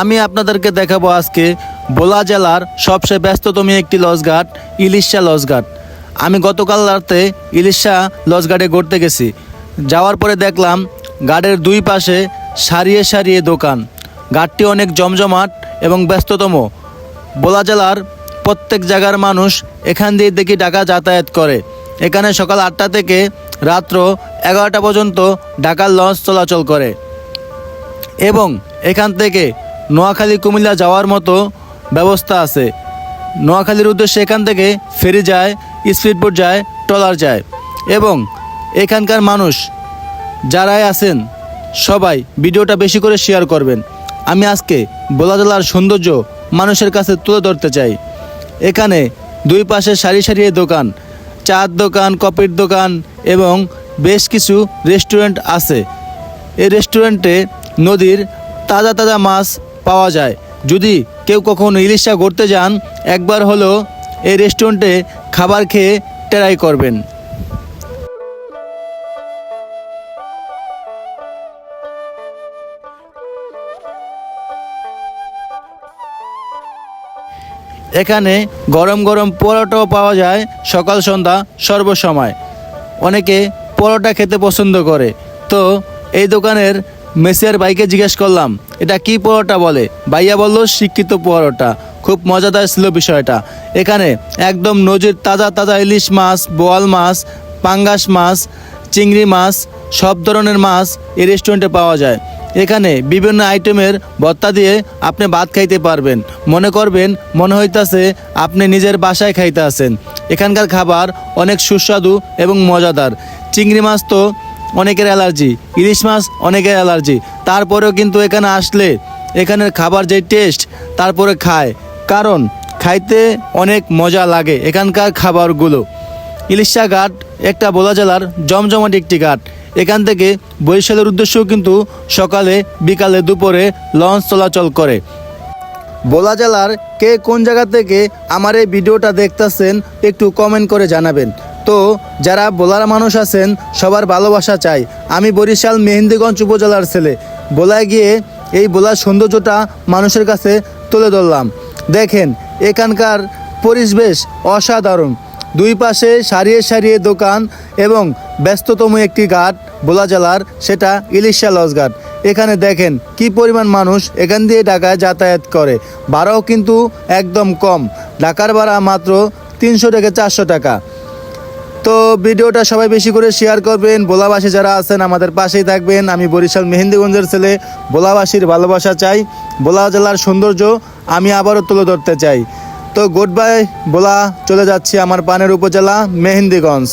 আমি আপনাদেরকে দেখাবো আজকে ভোলা জেলার সবচেয়ে ব্যস্ততম একটি লঞ্চঘাট ইলিশা লঞ্চঘাট। আমি গতকাল রাতে ইলিশা লঞ্চঘাটে ঘুরতে গেছি। যাওয়ার পরে দেখলাম ঘাটের দুই পাশে সারিয়ে সারিয়ে দোকান। ঘাটটি অনেক জমজমাট এবং ব্যস্ততম। ভোলা জেলার প্রত্যেক জায়গার মানুষ এখান দিয়ে দেখি ঢাকা যাতায়াত করে। এখানে সকাল 8টা থেকে রাত্র 11টা পর্যন্ত ঢাকার লঞ্চ চলাচল করে এবং এখান থেকে নোয়াখালী কুমিল্লা যাওয়ার মতো ব্যবস্থা আছে। নোয়াখালীর উদ্দেশ্যে এখান থেকে ফেরি যায়, স্পিডবোট যায়, ট্রলার যায় এবং এখানকার মানুষ যারাই আছেন সবাই ভিডিওটা বেশি করে শেয়ার করবেন। আমি আজকে ভোলা জেলার সৌন্দর্য মানুষের কাছে তুলে ধরতে চাই। এখানে দুই পাশে সারি সারিয়ে দোকান, চার দোকান, কফির দোকান এবং বেশ কিছু রেস্টুরেন্ট আছে। এই রেস্টুরেন্টে নদীর তাজা তাজা মাছ পাওয়া যায়। যদি কেউ কখনো ইলিশা ঘুরতে যান, একবার হলেও এই রেস্টুরেন্টে খাবার খেয়ে ট্রাই করবেন। এখানে গরম গরম পরোটাও পাওয়া যায় সকাল সন্ধ্যা সর্বসময়। অনেকে পরোটা খেতে পছন্দ করে। তো এই দোকানের মেসের ভাইকে জিজ্ঞেস করলাম এটা কি পরোটা বলে। ভাইয়া বলল শিক্ষিত পরোটা। খুব মজাদার ছিল বিষয়টা। এখানে একদম নদীর তাজা তাজা ইলিশ মাছ, বোয়াল মাছ, পাঙ্গাস মাছ, চিংড়ি মাছ, সব ধরনের মাছ এই রেস্টুরেন্টে পাওয়া যায়। এখানে বিভিন্ন আইটেমের ভর্তা দিয়ে আপনি ভাত খাইতে পারবেন। মনে করবেন মনে হইতাছে আপনি নিজের বাসায় খাইতে আছেন। এখানকার খাবার অনেক সুস্বাদু এবং মজাদার। চিংড়ি মাছ তো অনেকের অ্যালার্জি, ইলিশ মাছ অনেকের অ্যালার্জি, তারপরেও কিন্তু এখানে আসলে এখানের খাবার যে টেস্ট তারপরে খায়, কারণ খাইতে অনেক মজা লাগে এখানকার খাবারগুলো। ইলিশা ঘাট একটা ভোলা জেলার জমজমাট একটি ঘাট। এখান থেকে বরিশালের উদ্দেশ্যেও কিন্তু সকালে বিকালে দুপুরে লঞ্চ চলাচল করে। ভোলা জেলার কে কোন জায়গা থেকে আমার এই ভিডিওটা দেখতেছেন একটু কমেন্ট করে জানাবেন। তো যারা ভোলার মানুষ আছেন সবার ভালোবাসা চাই। আমি বরিশাল মেহেন্দিগঞ্জ উপজেলার ছেলে। ভোলায় গিয়ে এই ভোলার সৌন্দর্যটা মানুষের কাছে তুলে ধরলাম। দেখেন এখানকার পরিবেশ অসাধারণ। দুই পাশে সারিয়ে সারিয়ে দোকান এবং ব্যস্ততম একটি ঘাট ভোলা জেলার, সেটা ইলিশা লঞ্চঘাট। এখানে দেখেন কি পরিমাণ মানুষ এখান দিয়ে ঢাকায় যাতায়াত করে। ভাড়াও কিন্তু একদম কম। ঢাকার ভাড়া মাত্র 300 থেকে 400 টাকা। তো ভিডিওটা সবাই বেশি করে শেয়ার করবেন। ভোলাবাসী যারা আছেন আমাদের পাশেই থাকবেন। আমি বরিশাল মেহেন্দিগঞ্জের ছেলে। ভোলাবাসীর ভালোবাসা চাই। ভোলা জেলার সৌন্দর্য আমি আবারও তুলে ধরতে চাই। তো গুড বাই ভোলা, চলে যাচ্ছি আমার পানের উপজেলা মেহেন্দিগঞ্জ।